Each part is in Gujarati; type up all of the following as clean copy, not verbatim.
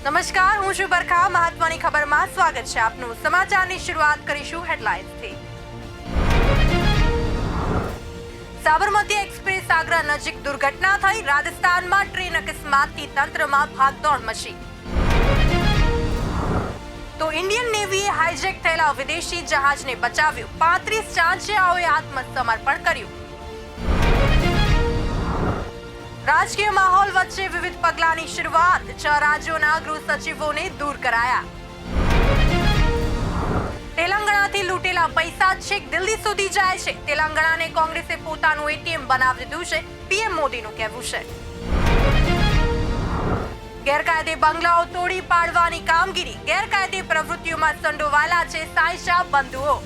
નમસ્કાર, હું છું બરખા. મહત્વની ખબરમાં સ્વાગત છે આપનું. સમાચારની શરૂઆત કરીશું હેડલાઇન્સથી. સાબરમતી એક્સપ્રેસ આગ્રા નજીક દુર્ઘટના થઈ. રાજસ્થાનમાં ટ્રેન અકસ્માતથી તંત્રમાં ભાગદોડ મચી. તો ઇન્ડિયન નેવીએ હાઈજેક થયેલા વિદેશી જહાજને બચાવ્યું. 35 ચાંચિયાઓએ આત્મસમર્પણ કર્યું. રાજકીય માહોલ વચ્ચે વિવિધ પગલાંની શરૂઆત. 6 રાજ્યોના ગૃહ સચિવોને દૂર કરાયા. તેલંગાણાથી લૂંટેલા પૈસા છેક દિલ્હી સુધી જાય છે. તેલંગાણાને કોંગ્રેસે પોતાનું એટીએમ બનાવી દીધું છે, પીએમ મોદીનું કહેવું છે. ગેરકાયદે બંગલાઓ તોડી પાડવાની કામગીરી. ગેરકાયદે પ્રવૃત્તિઓમાં સંડોવાયેલા છે સાંઈશા બંધુઓ.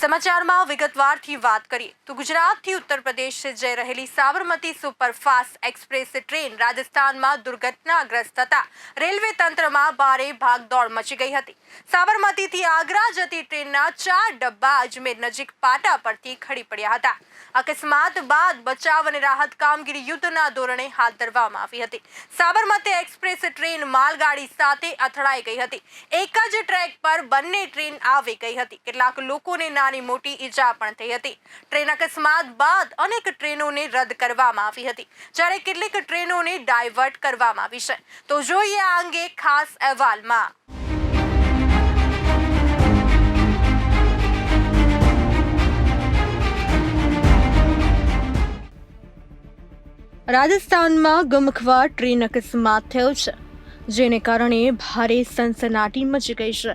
સમાચારમાં વિગતવારથી વાત કરીએ તો ગુજરાતથી ઉત્તર પ્રદેશ જઈ રહેલી સાબરમતી સુપરફાસ્ટ એક્સપ્રેસ ટ્રેન રાજસ્થાનમાં દુર્ઘટનાગ્રસ્ત થતા રેલવે તંત્રમાં ભારે ભાગદોડ મચી ગઈ હતી. સાબરમતીથી આગ્રા જતી ટ્રેનના 4 ડબ્બા અજમેર નજીક પાટા પરથી ખડી પડ્યા હતા. અકસ્માત બાદ બચાવ અને રાહત કામગીરી યુદ્ધના ધોરણે હાથ ધરવામાં આવી હતી. સાબરમતી એક્સપ્રેસ ટ્રેન માલગાડી સાથે અથડાઈ ગઈ હતી. એક જ ટ્રેક પર બંને ટ્રેન આવી ગઈ હતી. કેટલાક લોકોને નાની મોટી ઈજા પણ થઈ હતી. ટ્રેન અકસ્માત બાદ અનેક ટ્રેનોને રદ કરવામાં આવી હતી, જ્યારે કેટલીક ટ્રેનોને ડાયવર્ટ કરવામાં આવી છે. તો જોઈએ આ અંગે ખાસ અહેવાલમાં. રાજસ્થાનમાં ગમખ્વાર ટ્રેન અકસ્માત થયો છે, જેને કારણે ભારે સનસનાટી મચી ગઈ છે.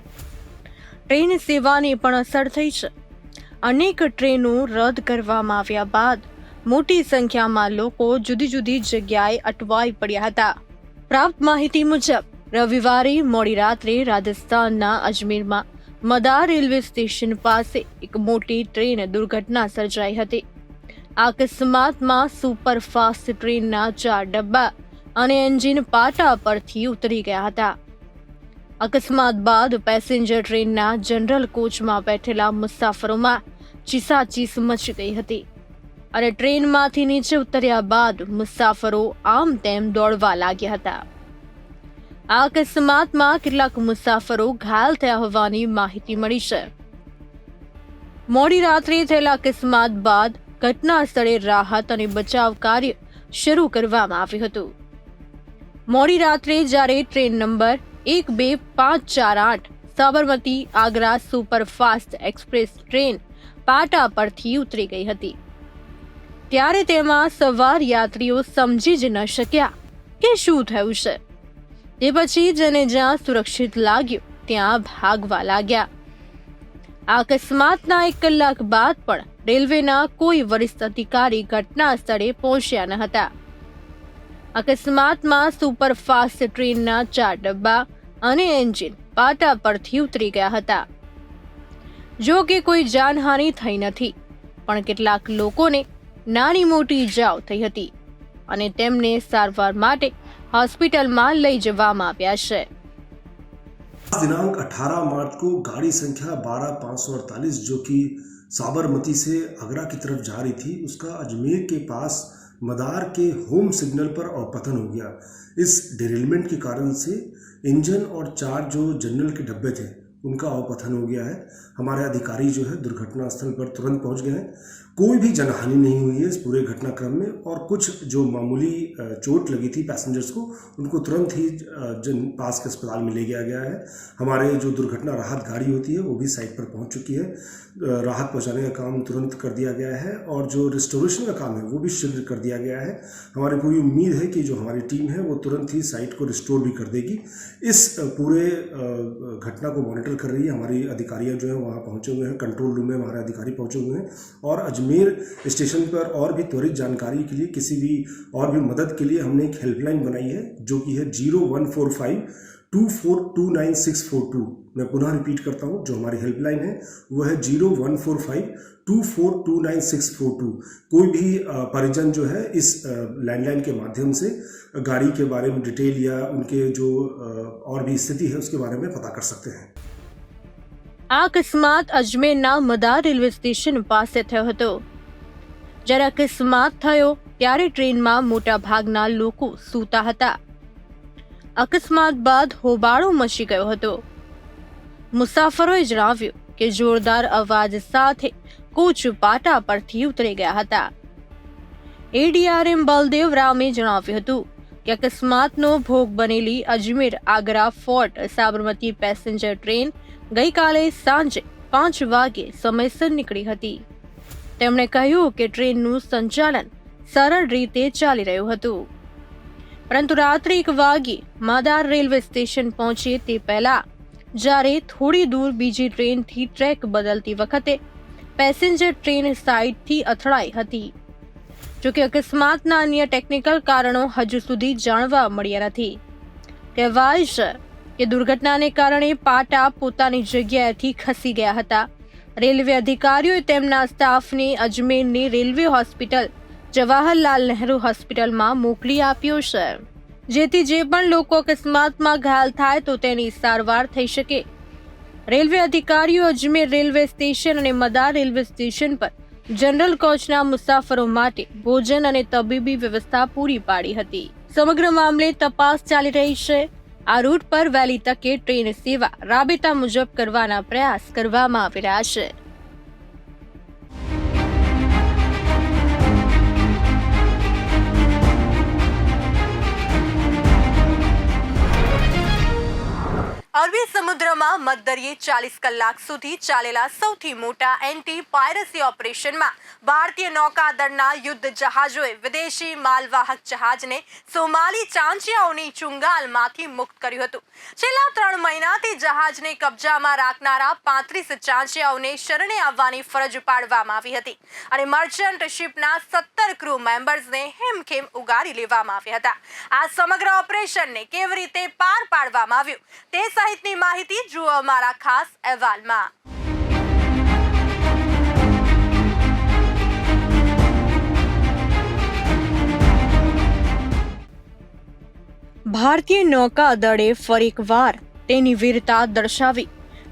ટ્રેન સેવાને પણ અસર થઈ છે. અનેક ટ્રેનો રદ કરવામાં આવ્યા બાદ મોટી સંખ્યામાં લોકો જુદી જુદી જગ્યાએ અટવાઈ પડ્યા હતા. પ્રાપ્ત માહિતી મુજબ રવિવારે મોડી રાત્રે રાજસ્થાનના અજમેરમાં મદાર રેલવે સ્ટેશન પાસે એક મોટી ટ્રેન દુર્ઘટના સર્જાઈ હતી. આ અકસ્માતમાં સુપરફાસ્ટ ટ્રેનના 4 ડબ્બા અને એન્જિન પાટા પરથી ઉતરી ગયા હતા. અકસ્માત બાદ પેસેન્જર ટ્રેનના જનરલ કોચમાં બેઠેલા મુસાફરોમાં ચીસાચીસ મચી ગઈ હતી અને ટ્રેનમાંથી નીચે ઉતર્યા બાદ મુસાફરો આમ તેમ દોડવા લાગ્યા હતા. આ અકસ્માતમાં કેટલાક મુસાફરો ઘાયલ થયા હોવાની માહિતી મળી છે. મોડી રાત્રે થયેલા અકસ્માત બાદ ઘટના સ્થળે રાહત અને બચાવ કાર્ય શરૂ કરવામાં આવ્યું હતું. મોડી રાત્રે જ્યારે train number 12548 Sabarmati Agra superfast express train પાટા પરથી ઉતરી ગઈ હતી, ત્યારે તેમાં સવાર યાત્રીઓ સમજી જ ન શક્યા કે શું થયું છે. તે પછી જેને જ્યાં સુરક્ષિત લાગ્યું ત્યાં ભાગવા લાગ્યા. આ અકસ્માતના 1 કલાક બાદ પણ રેલવેના કોઈ વરિષ્ઠ અધિકારી ઘટના સ્થળે પહોંચ્યા ન હતા. અકસ્માતમાં સુપરફાસ્ટ ટ્રેનના 4 ડબ્બા અને એન્જિન પાટા પરથી ઉતરી ગયા હતા. જો કે કોઈ જાનહાનિ થઈ નથી, પણ કેટલાક લોકોને નાની મોટી ઈજાઓ થઈ હતી અને તેમને સારવાર માટે હોસ્પિટલમાં લઈ જવામાં આવ્યા છે. दिनांक 18 मार्च को गाड़ी संख्या 12548 जो कि साबरमती से आगरा की तरफ जा रही थी, उसका अजमेर के पास मदार के होम सिग्नल पर अवपतन हो गया. इस डिरेलमेंट के कारण से इंजन और 4 जो जनरल के डब्बे थे उनका अवपतन हो गया है. हमारे अधिकारी जो है दुर्घटना स्थल पर तुरंत पहुंच गए हैं. कोई भी जनहानि नहीं हुई है इस पूरे घटनाक्रम में, और कुछ जो मामूली चोट लगी थी पैसेंजर्स को, उनको तुरंत ही पास के अस्पताल में ले गया है. हमारे जो दुर्घटना राहत गाड़ी होती है वो भी साइट पर पहुंच चुकी है. राहत पहुंचाने का काम तुरंत कर दिया गया है और जो रिस्टोरेशन का काम है वो भी शीघ्र कर दिया गया है. हमारी पूरी उम्मीद है कि जो हमारी टीम है वो तुरंत ही साइट को रिस्टोर भी कर देगी. इस पूरे घटना को मॉनिटर कर रही है हमारी अधिकारियाँ जो है वहाँ पहुँचे हुए हैं. कंट्रोल रूम में हमारे अधिकारी पहुँचे हुए हैं और अजमेर स्टेशन पर और भी त्वरित जानकारी के लिए, किसी भी और भी मदद के लिए हमने एक हेल्पलाइन बनाई है जो कि है 0145 2429 मैं पुनः रिपीट करता हूँ, जो हमारी हेल्पलाइन है वो है 0145 2429 कोई भी परिजन जो है इस लैंडलाइन के माध्यम से गाड़ी के बारे में डिटेल या उनके जो और भी स्थिति है उसके बारे में पता कर सकते हैं. આ અકસ્માત અજમેરના મદાર રેલવે સ્ટેશન પાસે થયો હતો. જ્યારે અકસ્માત થયો ત્યારે ટ્રેનમાં મોટા ભાગના લોકો સૂતા હતા. અકસ્માત બાદ હોબાળો મચી ગયો હતો. મુસાફરોએ જણાવ્યું કે જોરદાર અવાજ સાથે કોચ પાટા પરથી ઉતરી ગયા હતા. એડીઆરએમ બલદેવ રામે જણાવ્યું હતું કે અકસ્માતનો ભોગ બનેલી Ajmer Agra fort Sabarmati passenger train ગઈકાલે સાંજે 5 વાગે સમયસર નીકળી હતી. તેમણે કહ્યું કે ટ્રેનનું સંચાલન સરળ રીતે ચાલી રહ્યું હતું, પરંતુ રાત્રે 1 વાગે મદાર રેલવે સ્ટેશન પહોંચે તે પહેલા જ્યારે થોડી દૂર બીજી ટ્રેનથી ટ્રેક બદલતી વખતે પેસેન્જર ટ્રેન સાઈડથી અથડાઈ હતી. જોકે અકસ્માતના અન્ય ટેકનિકલ કારણો હજુ સુધી જાણવા મળ્યા નથી. કહેવાય છે કે દુર્ઘટનાને કારણે પાટા પોતાની જગ્યાએથી ખસી ગયા હતા. રેલવે અધિકારીઓએ તેમના સ્ટાફને અજમેરની રેલવે હોસ્પિટલ જવાહરલાલ નહેરુ હોસ્પિટલમાં મોકલી આપ્યો છે, જેથી જે પણ લોકો અકસ્માતમાં ઘાયલ થાય તો તેની સારવાર થઈ શકે. રેલવે અધિકારીઓ અજમેર રેલવે સ્ટેશન અને મદાર રેલવે સ્ટેશન પર જનરલ કોચના મુસાફરો માટે ભોજન અને તબીબી વ્યવસ્થા પૂરી પાડી હતી. સમગ્ર મામલે તપાસ ચાલી રહી છે. આ રૂટ પર વહેલી તકે ટ્રેન સેવા રાબેતા મુજબ કરવાના પ્રયાસ કરવામાં આવી રહ્યા છે. અરબી સમુદ્રમાં મધદરિયે 40 કલાક સુધી ચાલેલા સૌથી મોટા એન્ટી પાયરસી ઓપરેશનમાં ભારતીય નૌકાદળના યુદ્ધ જહાજોએ વિદેશી માલવાહક જહાજને સોમાલી ચાંચિયાઓની ચુંગાલમાંથી મુક્ત કર્યું હતું. છેલ્લા 3 મહિનાથી જહાજને કબજામાં રાખનારા 35 ચાંચિયાઓને શરણે આવવાની ફરજ પાડવામાં આવી હતી અને મર્ચન્ટ શિપના 17 ક્રૂ મેમ્બર્સને હેમખેમ ઉગારી લેવામાં આવ્યા હતા. આ સમગ્ર ઓપરેશનને કેવી રીતે પાર પાડવામાં આવ્યું તે સહિતની માહિતી જુઓ અમારા ખાસ અહેવાલમાં. ભારતીય નૌકાદળે ફરી એકવાર તેની વીરતા દર્શાવી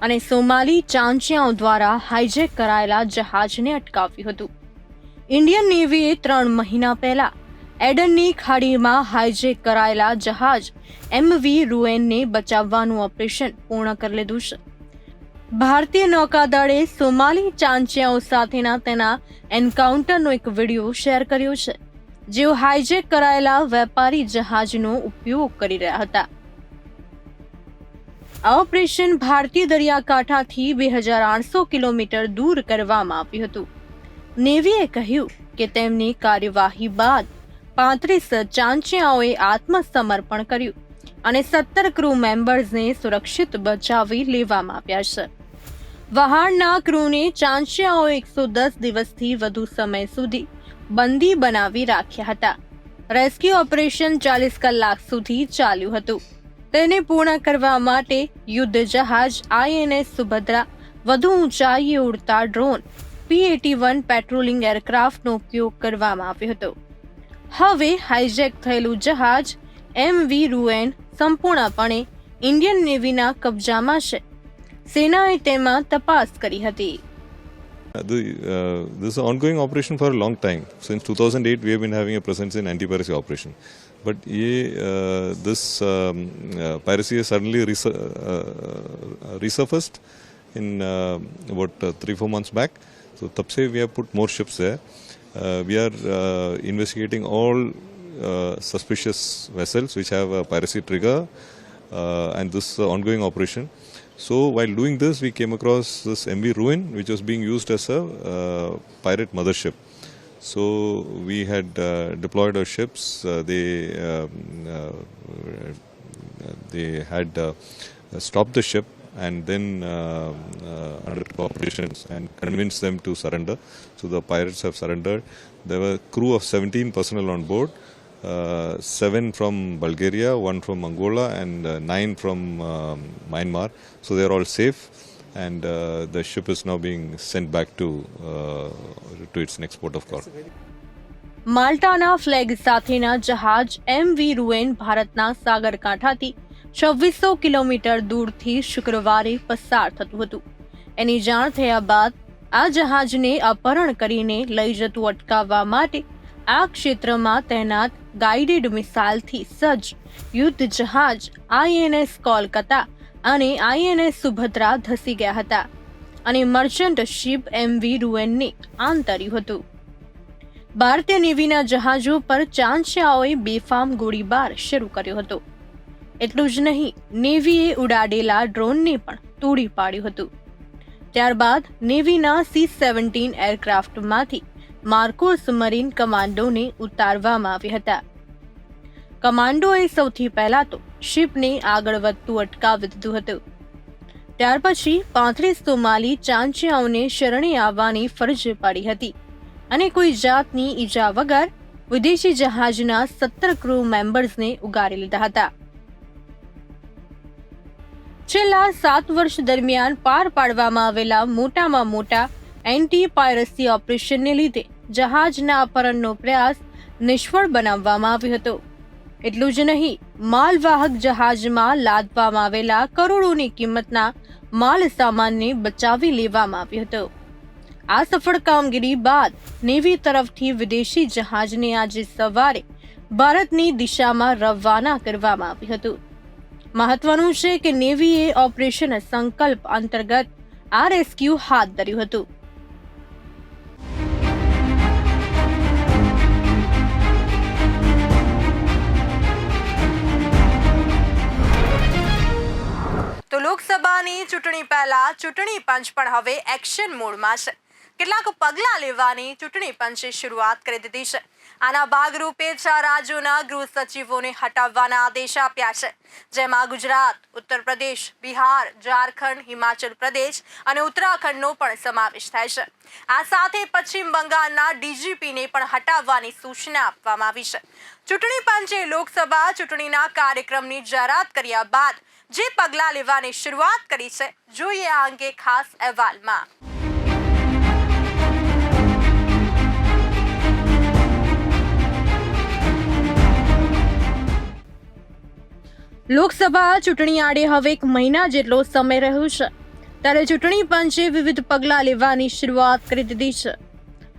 અને સોમાલી ચાંચિયાઓ દ્વારા હાઈજેક કરાયેલા જહાજને અટકાવ્યું હતું. ઇન્ડિયન નેવીએ 3 મહિના પહેલા એડનની ખાડીમાં હાઈજેક કરાયેલા જહાજ એમવી રૂએનને બચાવવાનું ઓપરેશન પૂર્ણ કરી લીધું છે. ભારતીય નૌકાદળે સોમાલી ચાંચિયાઓ સાથેના તેના એન્કાઉન્ટરનો એક વિડીયો શેર કર્યો છે, જેઓ હાઈજેક કરાયેલા વેપારી જહાજનો ઉપયોગ કરી રહ્યા હતા. આ ઓપરેશન ભારતીય દરિયાકાંઠાથી 2800 કિલોમીટર દૂર કરવામાં આવ્યું હતું. નેવીએ કહ્યું કે તેમની કાર્યવાહી બાદ 35 ચાંચિયાઓએ આત્મસમર્પણ કર્યું અને 17 ક્રૂ મેમ્બર્સને સુરક્ષિત બચાવી લેવામાં આવ્યા છે. વહાણના ક્રૂને ચાંચિયાઓએ 110 દિવસથી વધુ સમય સુધી બંદી બનાવી રાખ્યા હતા. રેસ્ક્યુ ઓપરેશન 40 કલાક સુધી ચાલ્યું હતું. તેને પૂર્ણ કરવા માટે યુદ્ધ જહાજ INS સુભદ્રા, વધુ ઊંચાઈએ ઉડતા ડ્રોન P-81 પેટ્રોલિંગ એરક્રાફ્ટનો ઉપયોગ કરવામાં આવ્યો હતો. હવે હાઈજેક થયેલું જહાજ MV રૂએન સંપૂર્ણપણે ઇન્ડિયન નેવીના કબજામાં છે. સેનાએ તેમાં તપાસ કરી હતી. This is an ongoing operation for a long time. Since 2008, we have been having a presence in anti-piracy operation. But this piracy has suddenly resurfaced in about 3-4 months back. So, tab se we have put more ships there. We are investigating all suspicious vessels which have a piracy trigger and this ongoing operation. So while doing this, we came across this MV Ruin, which was being used as a pirate mothership. So we had deployed our ships. They had stopped the ship and then under operations and convinced them to surrender. So the pirates have surrendered. There were a crew of 17 personnel on board. 7 from Bulgaria, 1 from Angola and 9 from Myanmar. So they are all safe and the ship is now being sent back to its next port of call. માલ્ટાના ફ્લેગ સાથેના જહાજ MV રૂએન ભારતના સાગરકાંઠાથી 2600 કિલોમીટર દૂરથી શુક્રવારે પસાર થતું હતું. એની જાણ થયા બાદ આ જહાજને અપહરણ કરીને લઈ જતું અટકાવવા માટે આ ક્ષેત્રમાં તૈનાત ગાઇડેડ મિસાઇલથી સજ્જ યુદ્ધ જહાજ INS કોલકાતા અને INS સુભદ્રા ધસી ગયા હતા અને મર્ચન્ટ શિપ MV રૂએનને આંતર્યું હતું. ભારતીય નેવીના જહાજો પર ચાંચિયાઓએ બેફામ ગોળીબાર શરૂ કર્યો હતો. એટલું જ નહીં, નેવીએ ઉડાડેલા ડ્રોનને પણ તોડી પાડ્યું હતું. ત્યારબાદ નેવીના C-17 એરક્રાફ્ટમાંથી માર્કોસ મરીન કમાન્ડોને ઉતારવામાં આવ્યા હતા. કમાન્ડોએ સૌથી પહેલા તો શિપને આગળ વધતું અટકાવી દીધું હતું. ત્યાર પછી 35 સોમાલી ચાંચિયાઓને શરણે આવવાની ફરજ પડી હતી અને કોઈ જાતની ઈજા વગર વિદેશી જહાજના 17 ક્રૂ મેમ્બર્સને ઉગારી લીધા હતા. છેલ્લા 7 વર્ષ દરમિયાન પાર પાડવામાં આવેલા મોટામાં મોટા એન્ટી પાયરસી ઓપરેશનને લીધે જહાજના અપહરણનો પ્રયાસ નિષ્ફળ બનાવવામાં આવ્યો હતો. એટલું જ નહીં, માલવાહક જહાજમાં લાદવામાં આવેલા કરોડોની કિંમતના માલ સામાનને બચાવી લેવામાં આવ્યો હતો. આ સફળ કામગીરી બાદ નેવી તરફથી વિદેશી જહાજને આજે સવારે ભારતની દિશામાં રવાના કરવામાં આવ્યું હતું. મહત્વનું છે કે નેવીએ ઓપરેશન સંકલ્પ અંતર્ગત આ રેસ્ક્યુ હાથ ધર્યું હતું. તો લોકસભાની ચૂંટણી પહેલા ચૂંટણી પંચ પણ હવે એક્શન મોડમાં છે. કેટલાક પગલાં લેવાની ચૂંટણી પંચે શરૂઆત કરી દીધી છે. આના ભાગરૂપે 6 રાજ્યોના ગૃહ સચિવોને હટાવવાના આદેશ આપ્યા છે, જેમાં ગુજરાત, ઉત્તર પ્રદેશ, બિહાર, ઝારખંડ, હિમાચલ પ્રદેશ અને ઉત્તરાખંડનો પણ સમાવેશ થાય છે. આ સાથે પશ્ચિમ બંગાળના DGPને પણ હટાવવાની સૂચના આપવામાં આવી છે. ચૂંટણી પંચે લોકસભા ચૂંટણીના કાર્યક્રમની જાહેરાત કર્યા બાદ જે પગલાં લેવાની શરૂઆત કરી છે, જોઈએ આ અંગે ખાસ અહેવાલમાં. લોકસભા ચૂંટણી આડે હવે 1 મહિના જેટલો સમય રહ્યો છે, ત્યારે ચૂંટણી પંચે વિવિધ પગલાં લેવાની શરૂઆત કરી દીધી છે.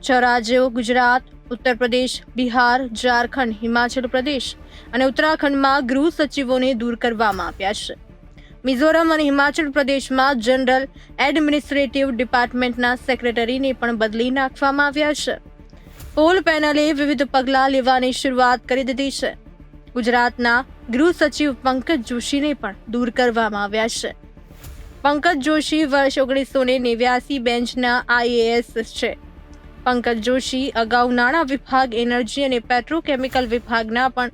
6 રાજ્યો ગુજરાત, ઉત્તર પ્રદેશ, બિહાર, ઝારખંડ, હિમાચલ પ્રદેશ અને ઉત્તરાખંડમાં ગૃહ સચિવોને દૂર કરવામાં આવ્યા છે. મિઝોરમ અને હિમાચલ પ્રદેશમાં જનરલ એડમિનિસ્ટ્રેટિવ ડિપાર્ટમેન્ટના સેક્રેટરીને પણ બદલી નાખવામાં આવ્યા છે. પોલ પેનલે વિવિધ પગલાં લેવાની શરૂઆત કરી દીધી છે. ગુજરાતના ગૃહ સચિવ પંકજ જોશીને પણ દૂર કરવામાં આવ્યા છે. પંકજ જોશી વર્ષ 1989 બેન્ચના IAS છે. પંકજ જોશી અગાઉ નાણાં વિભાગ, એનર્જી અને પેટ્રોકેમિકલ વિભાગના પણ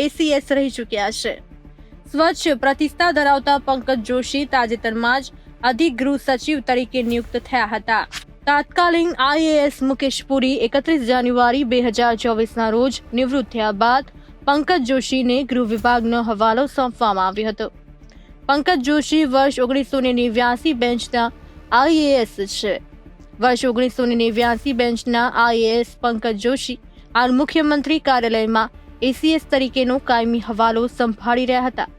ACS રહી ચૂક્યા છે. સ્વચ્છ પ્રતિષ્ઠા ધરાવતા પંકજ જોશી તાજેતરમાં જ અધિક ગૃહ સચિવ તરીકે નિયુક્ત થયા હતા. તાત્કાલિક IAS મુકેશ પુરી 31 જાન્યુઆરી 2024ના રોજ નિવૃત્ત થયા બાદ પંકજ જોશીને ગૃહ વિભાગનો હવાલો સોંપવામાં આવ્યો હતો. પંકજ જોશી વર્ષ 1989 બેન્ચના IAS છે. વર્ષ 1989 બેન્ચના IAS પંકજ જોશી હાલ મુખ્યમંત્રી કાર્યાલયમાં ACS તરીકેનો કાયમી હવાલો સંભાળી રહ્યા હતા.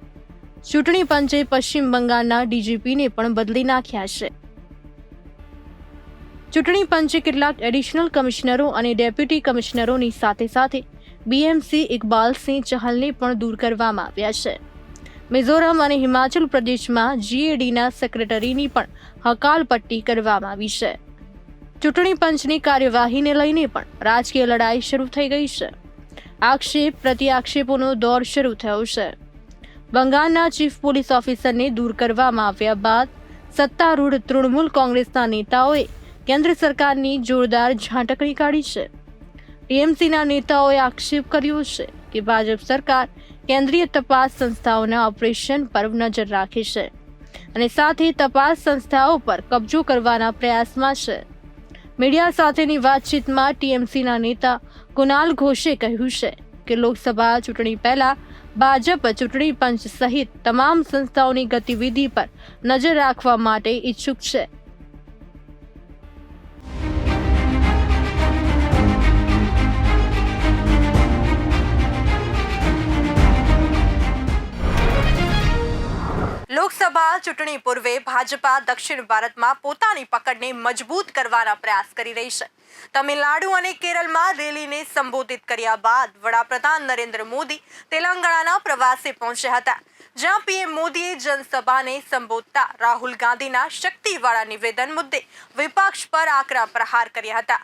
ચૂંટણી પંચે પશ્ચિમ બંગાળના DGPને પણ બદલી નાખ્યા છે. ચૂંટણી પંચે કેટલાક એડિશનલ કમિશનરો અને ડેપ્યુટી કમિશનરોની સાથે સાથે BMC ઇકબાલસિંહ ચહલને પણ દૂર કરવામાં આવ્યા છે. મિઝોરમ અને હિમાચલ પ્રદેશમાં GADના સેક્રેટરીની પણ હકાલપટ્ટી કરવામાં આવી છે. ચૂંટણી પંચની કાર્યવાહીને લઈને પણ રાજકીય લડાઈ શરૂ થઈ ગઈ છે. આક્ષેપ પ્રતિ આક્ષેપોનો દોર શરૂ થયો છે. બંગાળના ચીફ પોલીસ ઓફિસરને દૂર કરવામાં આવ્યા બાદ સત્તારૂઢ તૃણમૂલ કોંગ્રેસના નેતાઓએ કેન્દ્ર સરકારની જોરદાર ઝાટકણી કાઢી છે. TMCના નેતાઓએ આક્ષેપ કર્યો છે કે ભાજપ સરકાર કેન્દ્રીય તપાસ સંસ્થાઓના ઓપરેશન પર નજર રાખે છે અને સાથે તપાસ સંસ્થાઓ પર કબજો કરવાના પ્રયાસમાં છે. મીડિયા સાથેની વાતચીતમાં TMCના નેતા કુનાલ ઘોષે કહ્યું છે કે લોકસભા ચૂંટણી પહેલા ભાજપ ચૂંટણી પંચ સહિત તમામ સંસ્થાઓની ગતિવિધિ પર નજર રાખવા માટે ઈચ્છુક છે. લોકસભા તેલંગાણામાં ચૂંટણી પૂર્વે ભાજપા દક્ષિણ ભારતમાં પોતાની પકડને મજબૂત કરવાના પ્રયાસ કરી રહી છે. તમિલનાડુ અને કેરળમાં રેલીને સંબોધિત કર્યા બાદ વડાપ્રધાન નરેન્દ્ર મોદી તેલંગાણાના પ્રવાસે પહોંચ્યા હતા, જ્યાં પીએમ મોદીએ જનસભાને સંબોધતા રાહુલ ગાંધીના શક્તિવાળા નિવેદન મુદ્દે વિપક્ષ પર આકરા પ્રહાર કર્યા હતા.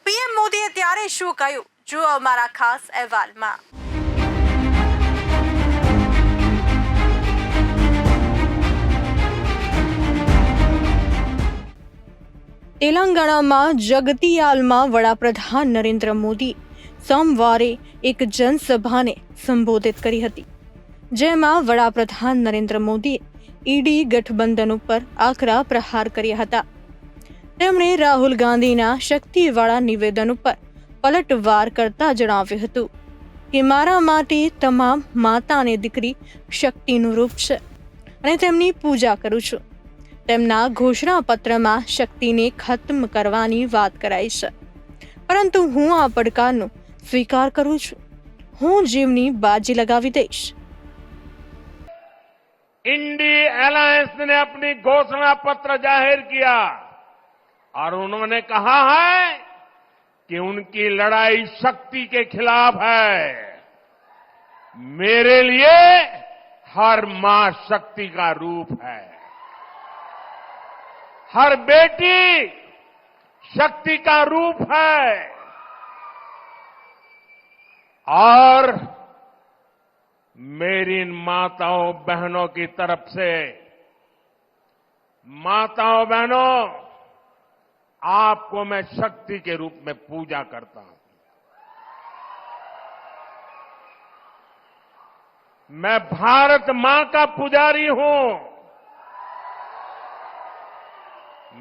પીએમ મોદીએ ત્યારે શું કહ્યું, જુઓ અમારા ખાસ અહેવાલમાં. તેલંગાણામાં જગતિયાલમાં વડાપ્રધાન નરેન્દ્ર મોદી સોમવારે એક જનસભાને સંબોધિત કરી હતી, જેમાં વડાપ્રધાન નરેન્દ્ર મોદીએ ઈડી ગઠબંધન ઉપર આકરા પ્રહાર કર્યા હતા. તેમણે રાહુલ ગાંધીના શક્તિવાળા નિવેદન ઉપર પલટવાર કરતા જણાવ્યું હતું કે મારા માટે તમામ માતા અને દીકરી શક્તિનું રૂપ છે અને તેમની પૂજા કરું છું. તેમના ઘોષણાપત્રમાં શક્તિને ખત્મ કરવાની વાત કરાઈ છે, પરંતુ હું આ પડકારનો સ્વીકાર કરું છું. હું જીવની બાજી લગાવી દઈશ. इंडी अलायंस ने अपनी घोषणा पत्र जाहिर किया और उन्होंने कहा है कि उनकी लड़ाई शक्ति के खिलाफ है. मेरे लिए हर मां शक्ति का रूप है, हर बेटी शक्ति का रूप है. और मेरी इन माताओं बहनों की तरफ से, माताओं बहनों, आपको मैं शक्ति के रूप में पूजा करता हूं. मैं भारत मां का पुजारी हूं.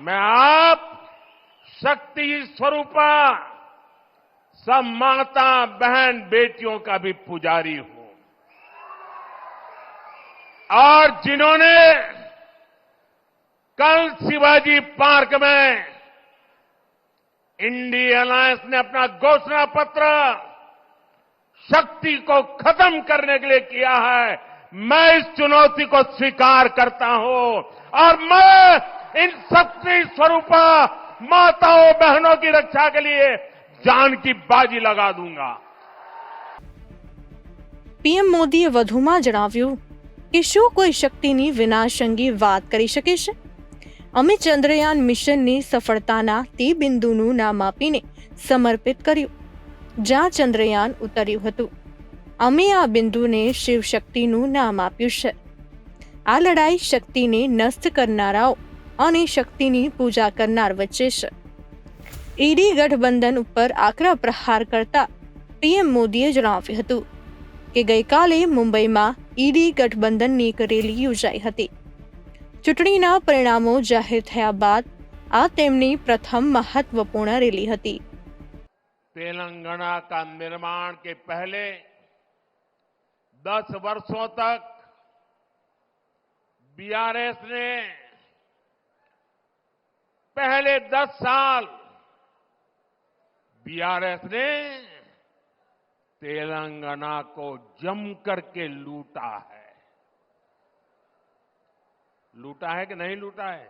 मैं आप शक्ति स्वरूपा सब माता बहन बेटियों का भी पुजारी हूं. और जिन्होंने कल शिवाजी पार्क में इंडी अलायंस ने अपना घोषणा पत्र शक्ति को खत्म करने के लिए किया है, मैं इस चुनौती को स्वीकार करता हूं और मैं इन शक्ति स्वरूपा माताओं बहनों की रक्षा के लिए जान की बाजी लगा दूंगा. પીએમ મોદીએ વધુમાં જણાવ્યું કે શું કોઈ શક્તિની વિનાશ અંગે વાત કરી શકે છે? અમે ચંદ્રયાન મિશનની સફળતાના તે બિંદુનું નામ આપીને સમર્પિત કર્યું જ્યાં ચંદ્રયાન ઉતર્યું હતું. અમે આ બિંદુને શિવ શક્તિનું નામ આપ્યું છે. આ લડાઈ શક્તિને નષ્ટ કરનારાઓ અને શક્તિની પૂજા કરનાર વચ્ચે છે. ઈડી ગઠબંધન ઉપર આકરા પ્રહાર કરતા પીએમ મોદીએ જણાવ્યું હતું કે ગઈકાલે મુંબઈમાં ઈડી ગઠબંધનની એક રેલી યોજાઈ હતી. ચૂંટણીના પરિણામો જાહેર થયા બાદ આ તેમની પ્રથમ મહત્વપૂર્ણ રેલી હતી. तेलंगाना का निर्माण के पहले 10 वर्षों तक बीआरएस ने पहले 10 साल बीआरएस ने तेलंगाना को जम करके लूटा है. लूटा है कि नहीं लूटा है?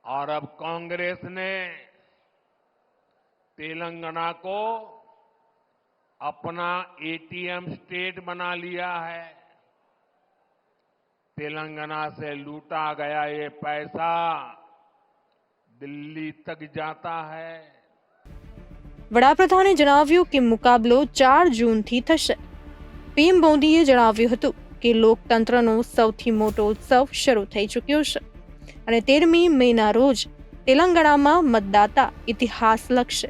और अब कांग्रेस ने तेलंगाना को अपना एटीएम स्टेट बना लिया है. तेलंगाना से लूटा गया ये पैसा दिल्ली तक जाता है. વડાપ્રધાને જણાવ્યું કે મુકાબલો 4 જૂનથી થશે. પીએમ મોદીએ જણાવ્યું હતું કે લોકતંત્રનો સૌથી મોટો ઉત્સવ શરૂ થઈ ચૂક્યો છે અને 13મી મેના રોજ તેલંગાણામાં મતદાતા ઇતિહાસ લખશે.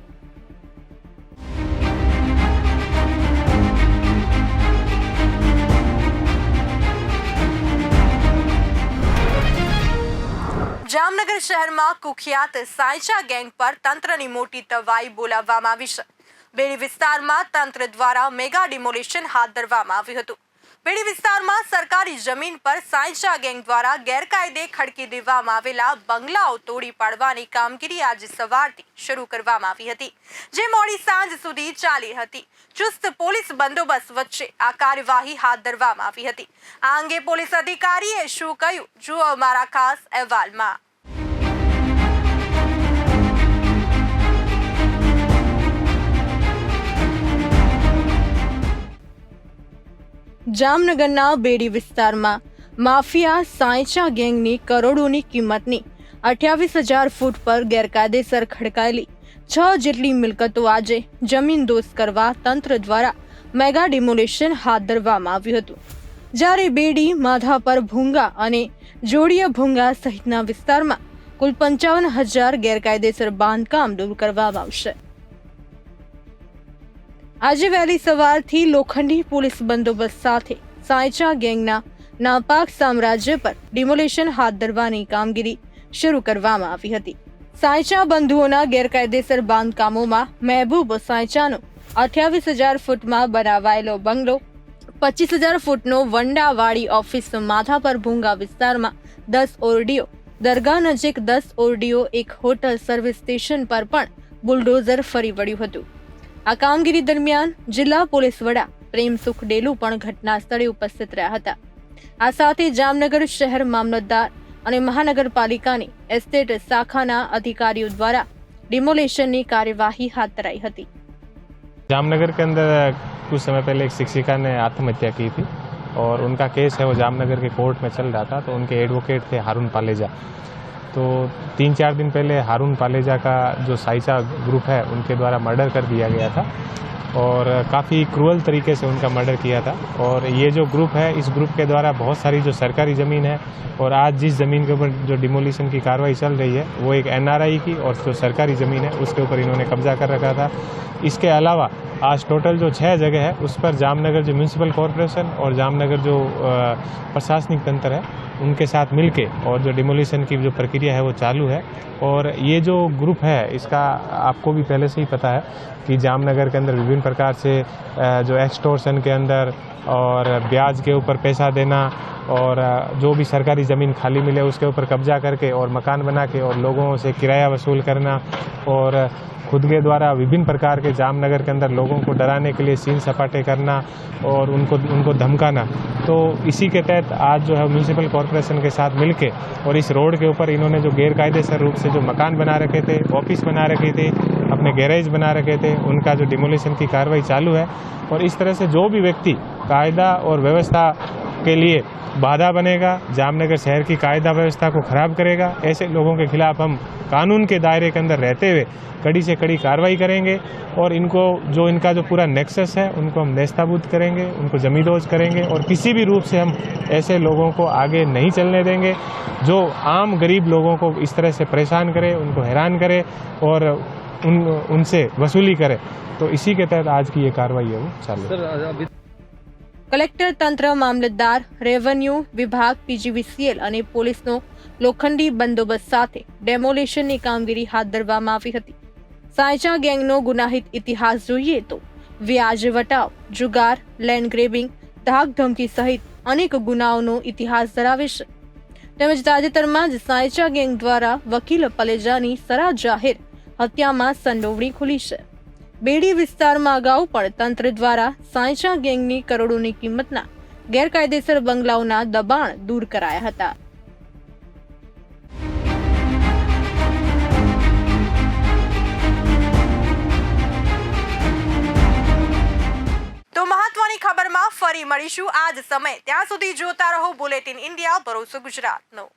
જામનગર શહેરમાં કુખ્યાત સાયચા ગેંગ પર તંત્રની મોટી તવાઈ બોલાવવામાં આવી છે. બેડી વિસ્તારમાં તંત્ર દ્વારા મેગા ડિમોલિશન હાથ ધરવામાં આવ્યું હતું. બેડી વિસ્તારમાં સરકારી જમીન પર સાયચા ગેંગ દ્વારા ગેરકાયદે ખડકી દેવામાં આવેલા બંગલાઓ તોડી પાડવાની કામગીરી આજે સવારથી શરૂ કરવામાં આવી હતી, જે મોડી સાંજ સુધી ચાલી હતી. ચુસ્ત પોલીસ બંદોબસ્ત વચ્ચે આ કાર્યવાહી હાથ ધરવામાં આવી હતી. આ અંગે પોલીસ અધિકારીએ શું કહ્યું, જુઓ અમારા ખાસ અહેવાલમાં. જામનગરના બેડી વિસ્તારમાં માફિયા સાયચા ગેંગની કરોડોની કિંમતની 28,000 ફૂટ પર ગેરકાયદેસર ખડકાયેલી 6 જેટલી મિલકતો આજે જમીનદોસ્ત કરવા તંત્ર દ્વારા મેગા ડિમોલેશન હાથ ધરવામાં આવ્યું હતું. જ્યારે બેડી, માધાપર, ભૂંગા અને જોડિયા ભૂંગા સહિતના વિસ્તારમાં કુલ 55,000 ગેરકાયદેસર બાંધકામ દૂર કરવામાં આવશે. આજે વહેલી સવારથી લોખંડી પોલીસ બંદોબસ્ત સાથે સાયચા ગેંગના નાપાક સામ્રાજ્ય પર ડિમોલેશન હાથ ધરવાની કામગીરી શરૂ કરવામાં આવી હતી. સાયચા બંધુઓના ગેરકાયદેસર બાંધકામોમાં મહેબૂબ સાયચાનો 28,000 ફૂટમાં બનાવાયેલો બંગલો, 25,000 ફૂટનો વંડાવાળી ઓફિસ, માથાપર ભૂંગા વિસ્તારમાં 10 ઓરડીઓ, દરગાહ નજીક 10 ઓરડીઓ, એક હોટલ, સર્વિસ સ્ટેશન પર પણ બુલડોઝર ફરી વળ્યું હતું. આ કામગીરી દરમિયાન જિલ્લા પોલીસ વડા પ્રેમસુખ ડેલુ પણ ઘટના સ્થળે ઉપસ્થિત રહ્યા હતા. આ સાથે જામનગર શહેર મામલતદાર અને મહાનગરપાલિકાની એસ્ટેટ શાખાના અધિકારીઓ દ્વારા डिमोलेशन की कार्यवाही हाथ धराई थी। जामनगर के अंदर कुछ समय पहले एक शिक्षिका ने आत्महत्या की थी और उनका केस है वो जामनगर के कोर्ट में चल रहा था। तो उनके एडवोकेट थे हारून पालेजा। तो 3-4 दिन पहले हारून पालेजा का जो साइचा ग्रुप है उनके द्वारा मर्डर कर दिया गया था और काफ़ी क्रूअल तरीके से उनका मर्डर किया था। और ये जो ग्रुप है, इस ग्रुप के द्वारा बहुत सारी जो सरकारी ज़मीन है और आज जिस ज़मीन के ऊपर जो डिमोलिशन की कार्रवाई चल रही है वो एक NRI की और जो सरकारी ज़मीन है उसके ऊपर इन्होंने कब्जा कर रखा था। इसके अलावा आज टोटल जो 6 जगह है उस पर जामनगर जो म्यूनसिपल कॉरपोरेशन और जामनगर जो प्रशासनिक तंत्र है उनके साथ मिलके और जो डिमोलिशन की जो प्रक्रिया है वो चालू है। और ये जो ग्रुप है इसका आपको भी पहले से ही पता है कि जामनगर के अंदर विभिन्न प्रकार से जो एक्सटॉर्शन के अंदर और ब्याज के ऊपर पैसा देना और जो भी सरकारी ज़मीन खाली मिले उसके ऊपर कब्जा करके और मकान बना के और लोगों से किराया वसूल करना और खुद के द्वारा विभिन्न प्रकार के जामनगर के अंदर लोगों को डराने के लिए सीन सपाटे करना और उनको धमकाना। तो इसी के तहत आज जो है म्यूनसिपल कॉरपोरेशन के साथ मिलके और इस रोड के ऊपर इन्होंने जो गैरकायदेसर रूप से जो मकान बना रखे थे, ऑफिस बना रखे थे, अपने गैरेज बना रखे थे, उनका जो डिमोलिशन की कार्रवाई चालू है। और इस तरह से जो भी व्यक्ति कायदा और व्यवस्था के लिए बाधा बनेगा, जामनगर शहर की कायदा व्यवस्था को खराब करेगा, ऐसे लोगों के खिलाफ हम कानून के दायरे के अंदर रहते हुए कड़ी से कड़ी कार्रवाई करेंगे और इनका जो पूरा नेक्सस है उनको हम नेस्ताबूद करेंगे, उनको जमींदोज करेंगे और किसी भी रूप से हम ऐसे लोगों को आगे नहीं चलने देंगे जो आम गरीब लोगों को इस तरह से परेशान करे, उनको हैरान करे और उनसे वसूली करे। तो इसी के तहत आज की ये कार्रवाई है वो चालू। कलेक्टर तंत्र, मामलतदार, रेवन्यू विभाग, PGVCL અને પોલીસનો લોખંડી બંદોબસ્ત સાથે ડેમોલેશનની કામગીરી હાથ ધરવામાં આવી હતી। સાયચા ગેંગનો ગુનાહિત ઇતિહાસ જોઈએ તો વ્યાજ વટાવ, જુગાર, લેન્ડ ગ્રેબિંગ, ધાક ધમકી સહિત અનેક ગુનાઓનો ઇતિહાસ ધરાવે છે। તેમજ તાજેતરમાં જ સાયચા ગેંગ દ્વારા વકીલ પલેજાની સરા જાહેર હત્યામાં સંડોવણી ખુલી છે। બેડી વિસ્તારમાં અગાઉ પણ તંત્ર દ્વારા સાયચા ગેંગની કરોડોની કિંમતના ગેરકાયદેસર બંગલાઓના દબાણ દૂર કરાયા હતા। તો મહત્વની ખબરમાં ફરી મળીશું આજ સમય, ત્યાં સુધી જોતા રહો બુલેટિન ઇન્ડિયા, ભરોસો ગુજરાતનો।